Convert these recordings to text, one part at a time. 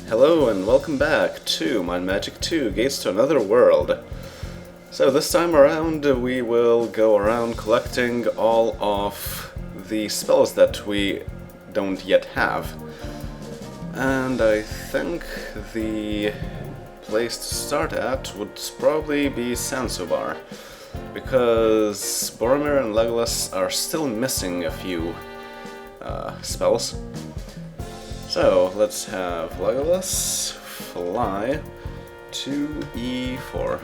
Hello and welcome back to MM2 Gates to Another World. So this time around we will go around collecting all of the spells that we don't yet have. And I think the place to start at would probably be Sansobar, because Boromir and Legolas are still missing a few spells. So let's have Legolas fly to E4.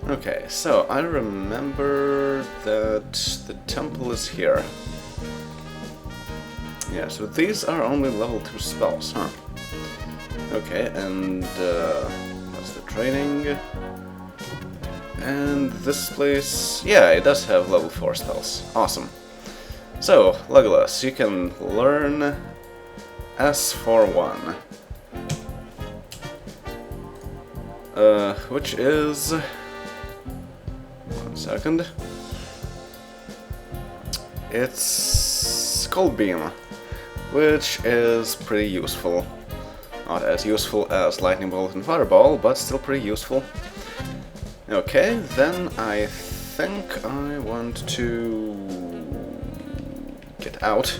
Okay, so I remember that the temple is here. Yeah, so these are only level 2 spells, huh? Okay, and that's the training. And this place, yeah, it does have level 4 spells. Awesome. So, Legolas, you can learn S41. Which is... one second. It's Cold Beam, which is pretty useful. Not as useful as Lightning Bolt and Fireball, but still pretty useful. Okay, then I think I want to get out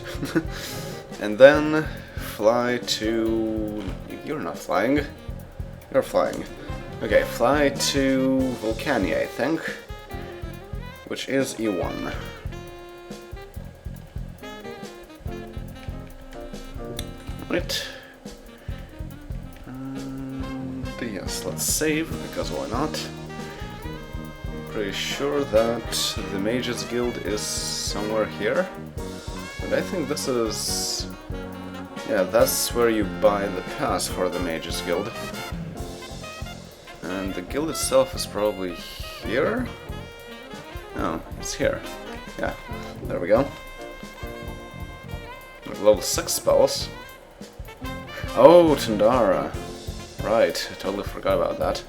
and then fly to... You're not flying. You're flying. Okay, fly to Vulcania, I think, which is E1. Right. And yes, let's save, because why not? Pretty sure that the Mages Guild is somewhere here. And I think this is... yeah, that's where you buy the pass for the Mages Guild. And the guild itself is probably here? No, it's here. Yeah, there we go. With level 6 spells. Oh, Tundara. Right, I totally forgot about that.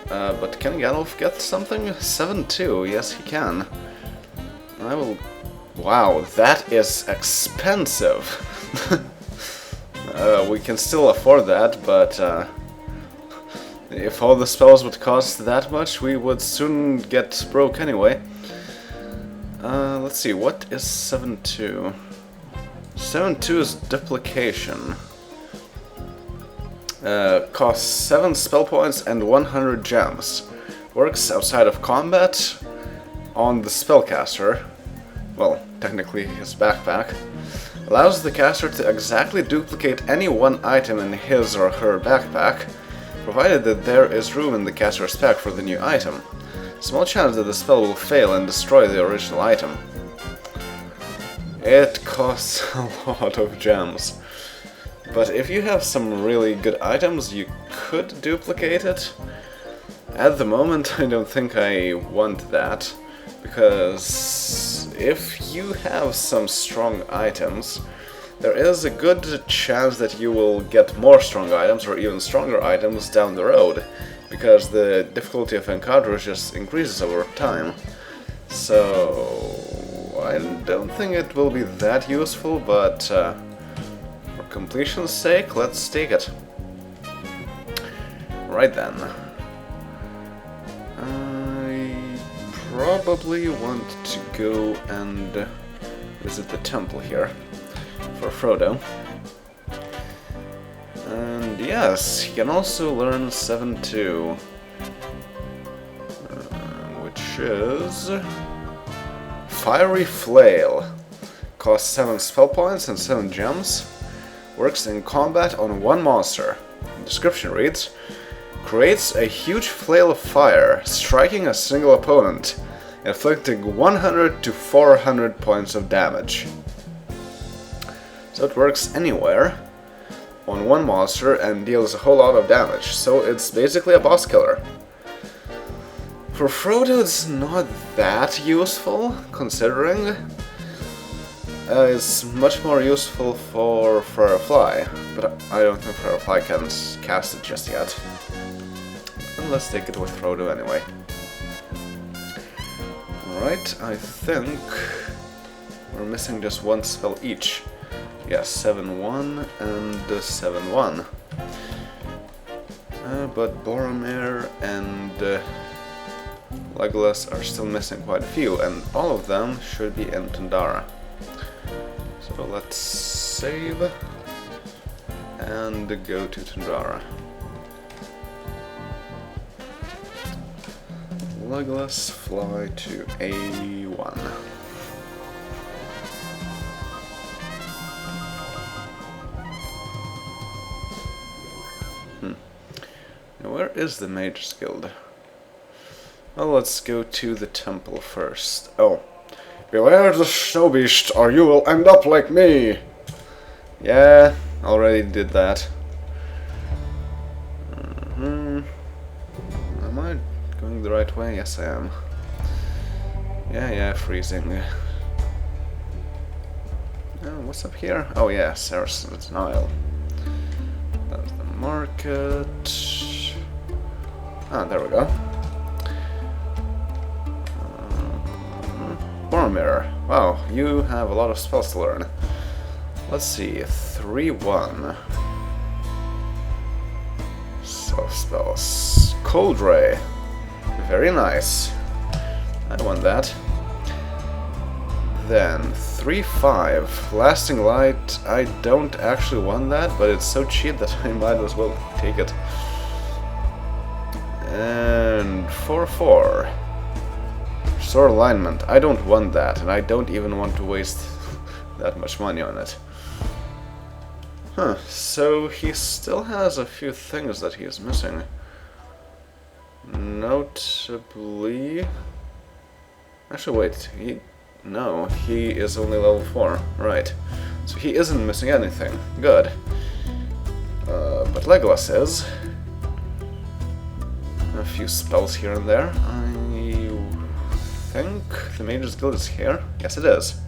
But can Gandalf get something? 7-2, yes he can. I will... Wow, that is expensive! We can still afford that, but if all the spells would cost that much, we would soon get broke anyway. Let's see, what is 7-2? 7-2 is Duplication. Costs 7 spell points and 100 gems. Works outside of combat on the spellcaster. Well, technically his backpack. Allows the caster to exactly duplicate any one item in his or her backpack, provided that there is room in the caster's pack for the new item. Small chance that the spell will fail and destroy the original item. It costs a lot of gems. But if you have some really good items, you could duplicate it. At the moment, I don't think I want that, because if you have some strong items, there is a good chance that you will get more strong items or even stronger items down the road, because the difficulty of encounters just increases over time. So I don't think it will be that useful, but for completion's sake, let's take it. Right then. I probably want to go and visit the temple here for Frodo. And yes, he can also learn 7-2, which is Fiery Flail. Costs 7 spell points and 7 gems. Works in combat on one monster. The description reads: creates a huge flail of fire, striking a single opponent, inflicting 100 to 400 points of damage. So it works anywhere on one monster and deals a whole lot of damage, so it's basically a boss killer. For Frodo it's not that useful, considering it's much more useful for Firefly, but I don't think Firefly can cast it just yet. And let's take it with Frodo anyway. Alright, I think we're missing just one spell each. Yeah, 7-1 and 7-1. But Boromir and Legolas are still missing quite a few, and all of them should be in Tundara. So let's save and go to Tundara. Legolas, fly to A1. Now where is the Mage's Guild? Well, let's go to the temple first. Oh. Beware the snow beast, or you will end up like me! Yeah, already did that. Am I going the right way? Yes, I am. Yeah, freezing. Oh, what's up here? Oh yeah, Saracen's Nile. That's the market. Ah, there we go. Boromir. Wow, you have a lot of spells to learn. Let's see, 3-1. Soft spells. Cold Ray. Very nice. I want that. Then 3-5. Lasting Light. I don't actually want that, but it's so cheap that I might as well take it. And 4-4. Restore Alignment. I don't want that, and I don't even want to waste that much money on it. Huh, so he still has a few things that he is missing. Notably... Actually, wait, no, he is only level 4, right. So he isn't missing anything. Good. But Legolas is. A few spells here and there. I think the Mage's Guild is here. Yes, it is.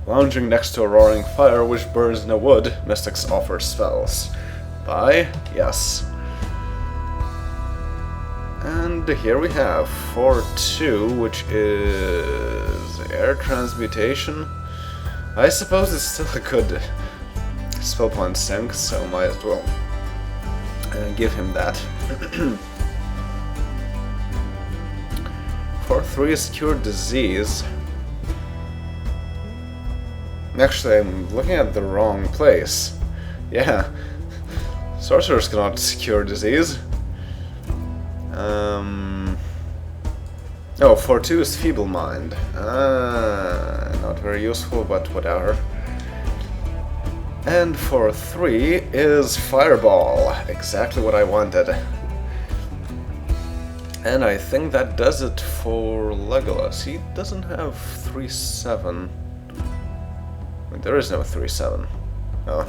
Lounging next to a roaring fire which burns no wood, mystics offer spells. Buy? Yes. And here we have 4-2, which is air transmutation. I suppose it's still a good spell point sync, so might as well give him that. 4-3 is Cure Disease. Actually, I'm looking at the wrong place. Yeah, sorcerers cannot cure disease. Oh, 4-2 is Feeble Mind. Not very useful, but whatever. And 4-3 is Fireball. Exactly what I wanted. And I think that does it for Legolas. He doesn't have 3-7. There is no 3-7. Oh.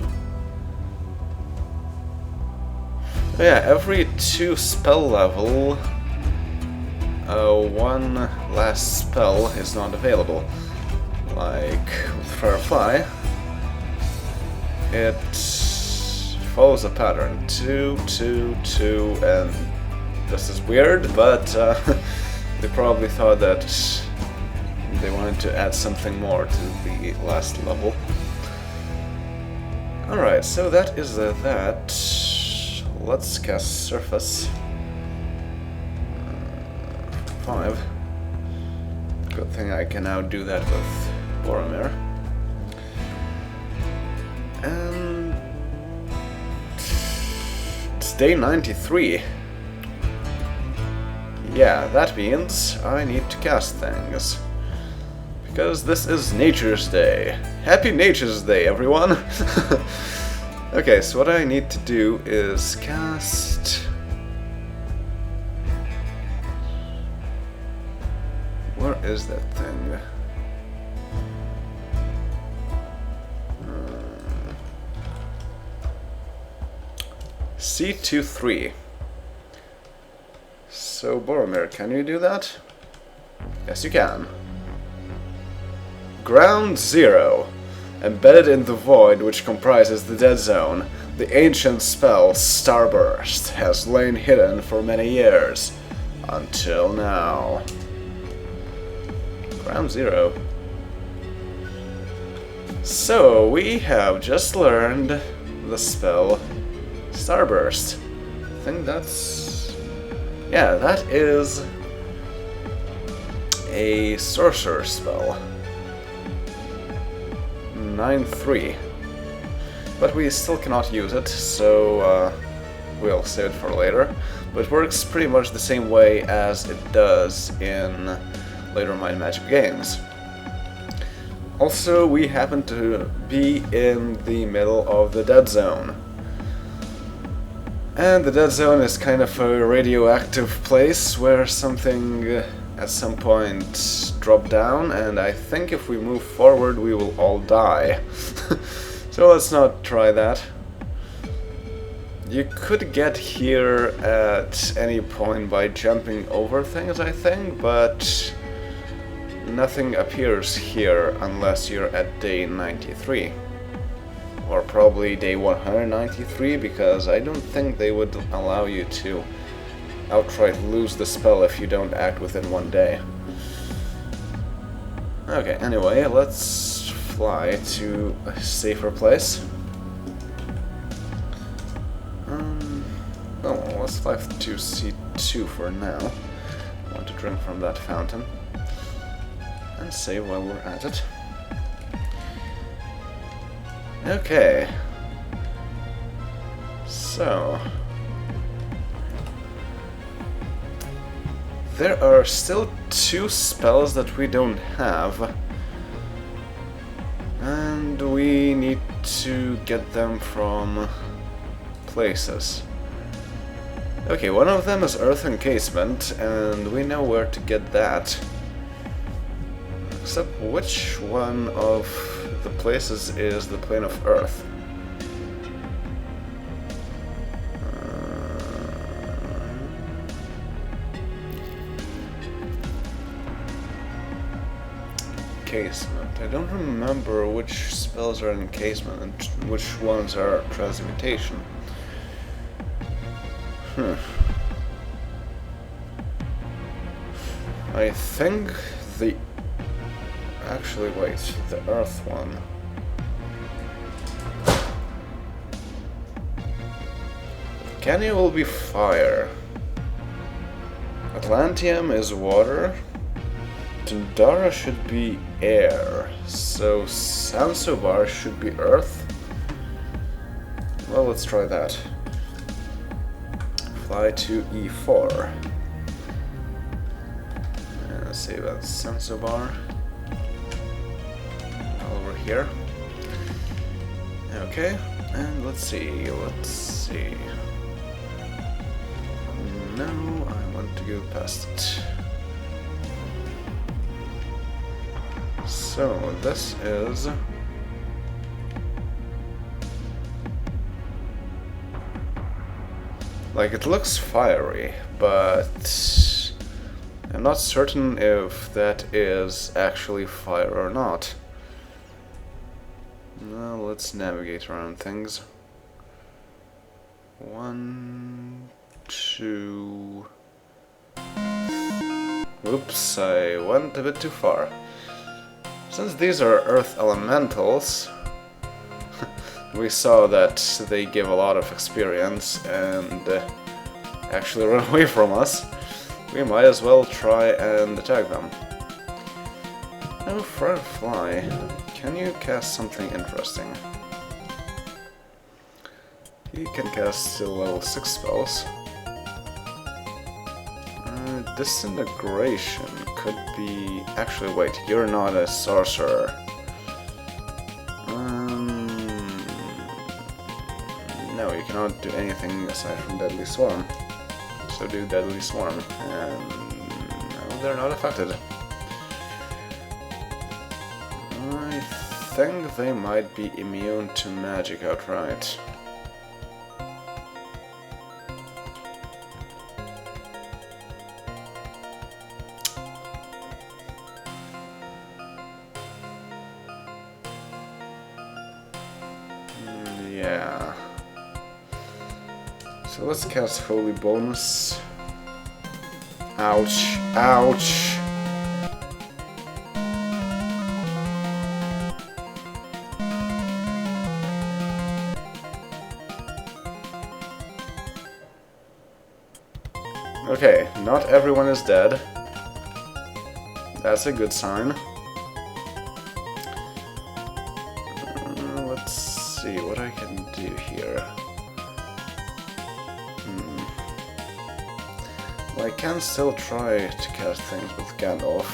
Yeah, every 2 spell level, one last spell is not available. Like with Firefly, it follows a pattern. 2, 2, 2, and this is weird, but they probably thought that they wanted to add something more to the last level. Alright, so that is that. Let's cast Surface. 5. Good thing I can now do that with Boromir. And it's day 93. Yeah, that means I need to cast things. Because this is Nature's Day. Happy Nature's Day, everyone! Okay, so what I need to do is cast... Where is that thing? C23. So, Boromir, can you do that? Yes, you can. Ground Zero. Embedded in the void which comprises the Dead Zone, the ancient spell Starburst has lain hidden for many years. Until now. Ground Zero. So, we have just learned the spell Starburst. I think that's... yeah, that is a sorcerer spell. 9-3. But we still cannot use it, so we'll save it for later. But it works pretty much the same way as it does in later Might Magic games. Also, we happen to be in the middle of the Dead Zone. And the Dead Zone is kind of a radioactive place where something at some point dropped down, and I think if we move forward we will all die. So let's not try that. You could get here at any point by jumping over things, I think, but nothing appears here unless you're at day 93. Or probably day 193, because I don't think they would allow you to outright lose the spell if you don't act within 1 day. Okay, anyway, let's fly to a safer place. Oh, let's fly to C2 for now. I want to drink from that fountain. And save while we're at it. Okay. So... there are still 2 spells that we don't have. And we need to get them from places. Okay, one of them is Earth Encasement, and we know where to get that. Except which one of the places is the plane of Earth? Encasement. I don't remember which spells are encasement and which ones are transmutation. I think the... actually, wait, the Earth one. Canny will be fire. Atlantium is water. Tundara should be air. So Sansobar should be earth. Well, let's try that. Fly to E4. And save as Sansobar. Over here. Okay, and let's see. No, I want to go past it. So, this is... like, it looks fiery, but I'm not certain if that is actually fire or not. Now, let's navigate around things. 1, 2... Oops, I went a bit too far. Since these are earth elementals, we saw that they give a lot of experience and actually run away from us. We might as well try and attack them. Oh, Firefly, can you cast something interesting? He can cast still level 6 spells. Disintegration could be... actually, wait, you're not a sorcerer. No, you cannot do anything aside from Deadly Swarm. So do Deadly Swarm, and no, they're not affected. I think they might be immune to magic outright. Yeah. So let's cast Holy Bonus. Ouch. Ouch. Okay, not everyone is dead. That's a good sign. Let's see what I can do here. Well, I can still try to cast things with Gandalf.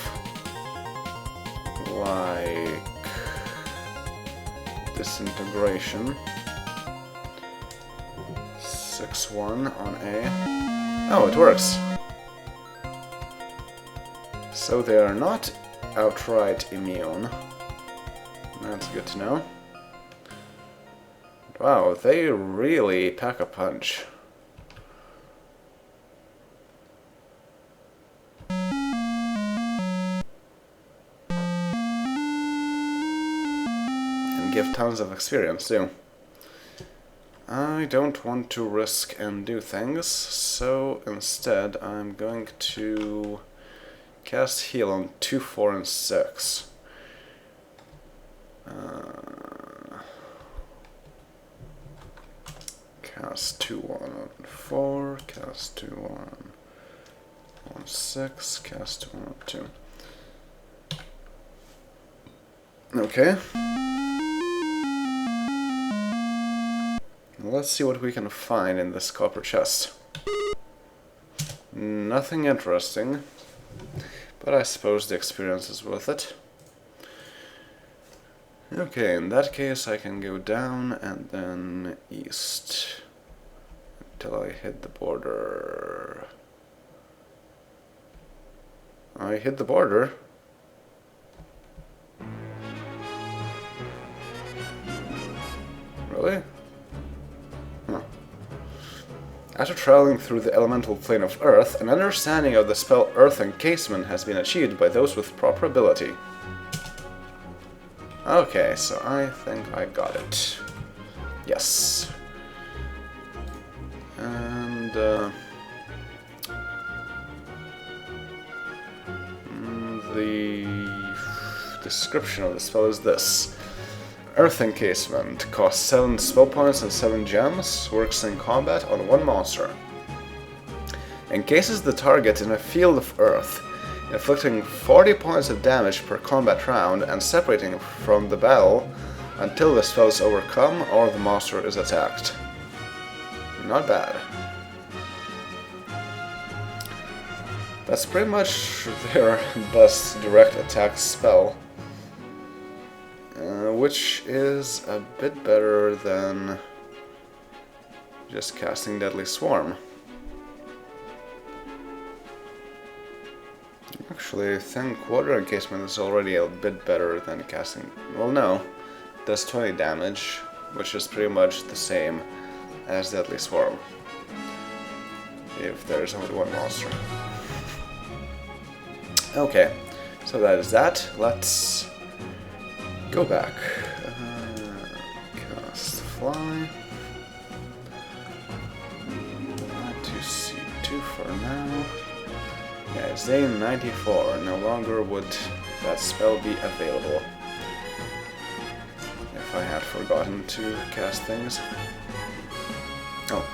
Like Disintegration. 6-1 on A. Oh, it works! So they are not outright immune. That's good to know. Wow, they really pack a punch. And give tons of experience too. I don't want to risk and do things, so instead I'm going to cast Heal on 2, 4, and 6. Cast 2-1 on 4, cast 2-1 on 6, cast 2-1 on 2. Okay. Let's see what we can find in this copper chest. Nothing interesting, but I suppose the experience is worth it. Okay, in that case I can go down and then east until I hit the border. I hit the border. Really? Huh. After traveling through the elemental plane of Earth, an understanding of the spell Earth Encasement has been achieved by those with proper ability. Okay, so I think I got it. Yes. And, the description of the spell is this. Earth Encasement costs 7 spell points and 7 gems, works in combat on 1 monster. Encases the target in a field of earth, inflicting 40 points of damage per combat round and separating from the battle until the spell is overcome or the monster is attacked. Not bad. That's pretty much their best direct attack spell, which is a bit better than just casting Deadly Swarm. Actually, I think Quarter Encasement is already a bit better than casting... Well, no. It does 20 damage, which is pretty much the same as Deadly Swarm. If there's only one monster. Okay, so that is that. Let's go back. Cast Fly. To C2 for now. Yeah, it's day 94. No longer would that spell be available. If I had forgotten to cast things. Oh.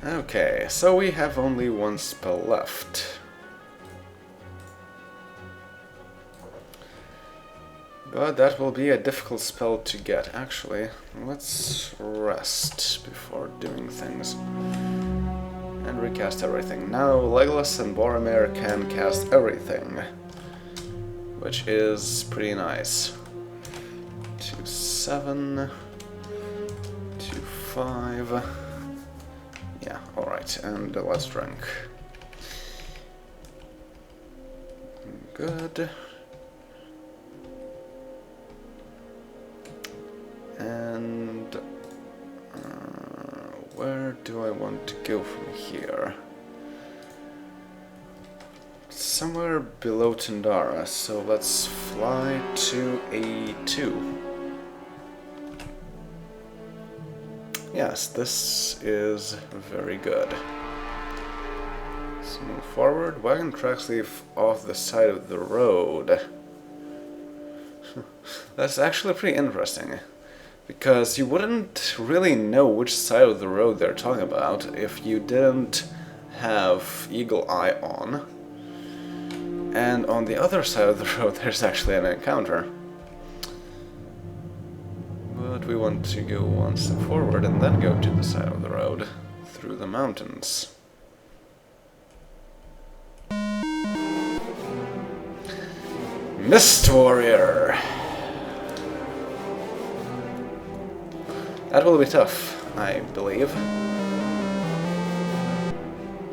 Okay, so we have only 1 spell left. But that will be a difficult spell to get, actually. Let's rest before doing things. And recast everything. Now Legolas and Boromir can cast everything, which is pretty nice. 2-7, 2-5. Yeah, alright, and let's drink. Good. And where do I want to go from here? Somewhere below Tandara, so let's fly to A2. Yes, this is very good. Let's move forward. Wagon tracks leave off the side of the road. That's actually pretty interesting. Because you wouldn't really know which side of the road they're talking about if you didn't have Eagle Eye on. And on the other side of the road there's actually an encounter. But we want to go one step forward and then go to the side of the road, through the mountains. Mist Warrior! That will be tough, I believe.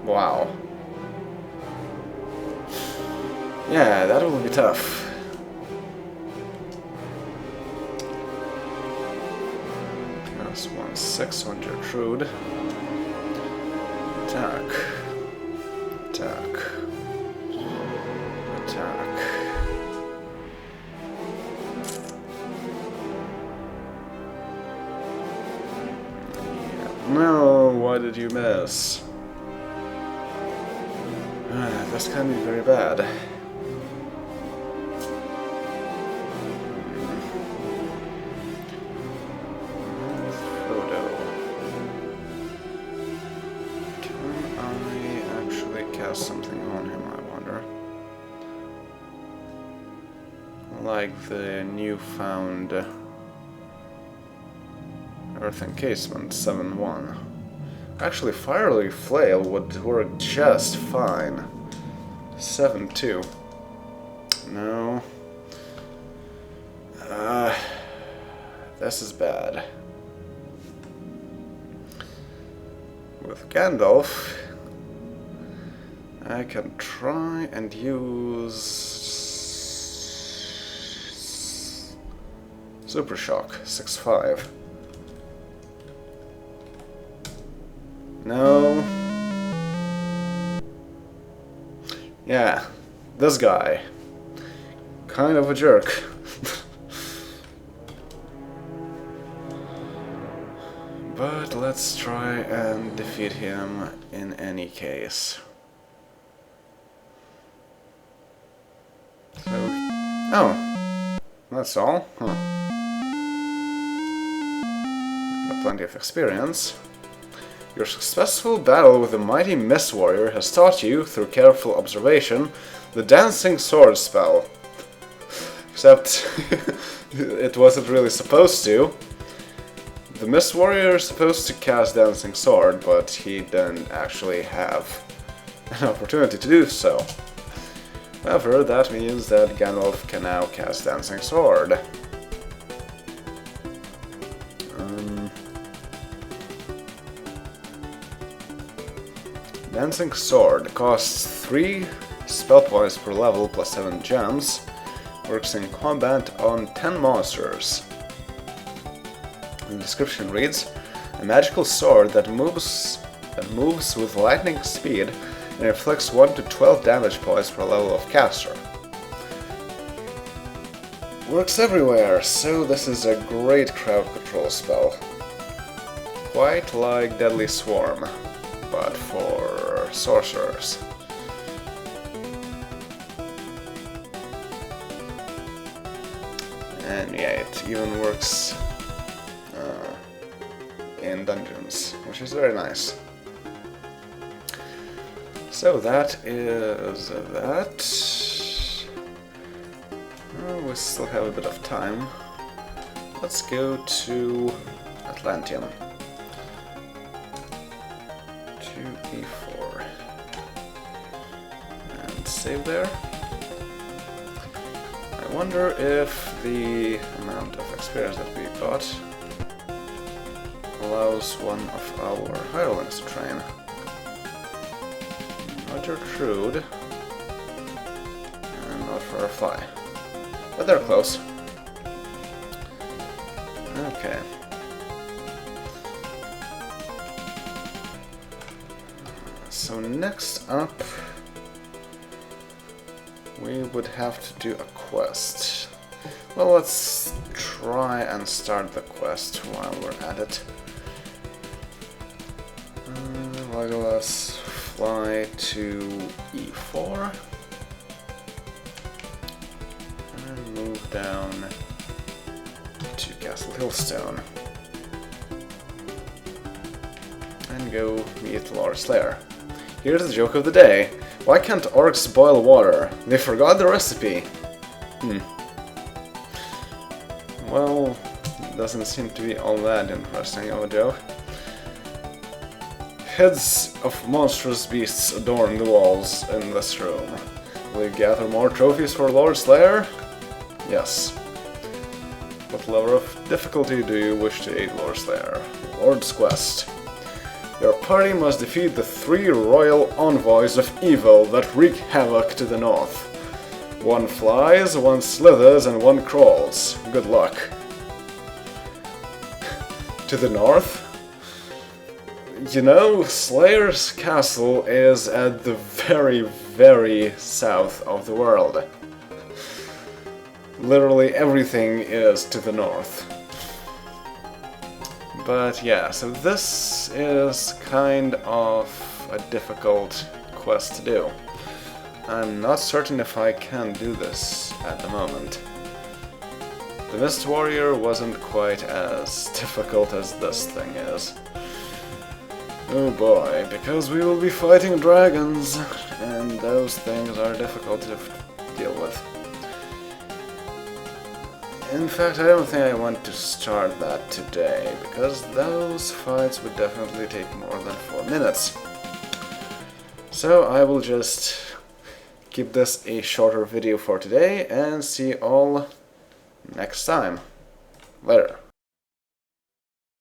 Wow. Yeah, that will be tough. Plus 1/6 on Gertrude. Attack. Attack. Attack. Yeah. No, why did you miss? This can be very bad. Something on him, I wonder. Like the newfound Earth Encasement 7-1. Actually, Fiery Flail would work just fine. 7-2. No. This is bad. With Gandalf, I can try and use Super Shock 6-5. No. Yeah, this guy. Kind of a jerk. But let's try and defeat him in any case. So, oh, that's all? Huh. Got plenty of experience. Your successful battle with the mighty Mist Warrior has taught you, through careful observation, the Dancing Sword spell. Except, it wasn't really supposed to. The Mist Warrior is supposed to cast Dancing Sword, but he didn't actually have an opportunity to do so. However, that means that Gandalf can now cast Dancing Sword. Dancing Sword costs 3 spell points per level plus 7 gems. Works in combat on 10 monsters. The description reads: a magical sword that moves with lightning speed and inflicts 1 to 12 damage points per level of caster. Works everywhere, so this is a great crowd control spell. Quite like Deadly Swarm, but for sorcerers. And yeah, it even works in dungeons, which is very nice. So that is that. Oh, we still have a bit of time. Let's go to Atlantium. To E4. And save there. I wonder if the amount of experience that we got allows one of our hirelings to train. Not Gertrude, and not Firefly. But they're close. Okay. So next up, we would have to do a quest. Well, let's try and start the quest while we're at it. Legolas, fly to E4 and move down to Castle Hillstone and go meet Lord Slayer. Here's the joke of the day. Why can't orcs boil water? They forgot the recipe. Well, it doesn't seem to be all that interesting of a joke. Heads of monstrous beasts adorn the walls in this room. Will you gather more trophies for Lord Slayer? Yes. What level of difficulty do you wish to aid Lord Slayer? Lord's Quest. Your party must defeat the 3 royal envoys of evil that wreak havoc to the north. 1 flies, 1 slithers, and 1 crawls. Good luck. To the north? You know, Slayer's castle is at the very, very south of the world. Literally everything is to the north. But yeah, so this is kind of a difficult quest to do. I'm not certain if I can do this at the moment. The Mist Warrior wasn't quite as difficult as this thing is. Oh boy, because we will be fighting dragons, and those things are difficult to deal with. In fact, I don't think I want to start that today, because those fights would definitely take more than 4 minutes. So I will just keep this a shorter video for today, and see you all next time. Later.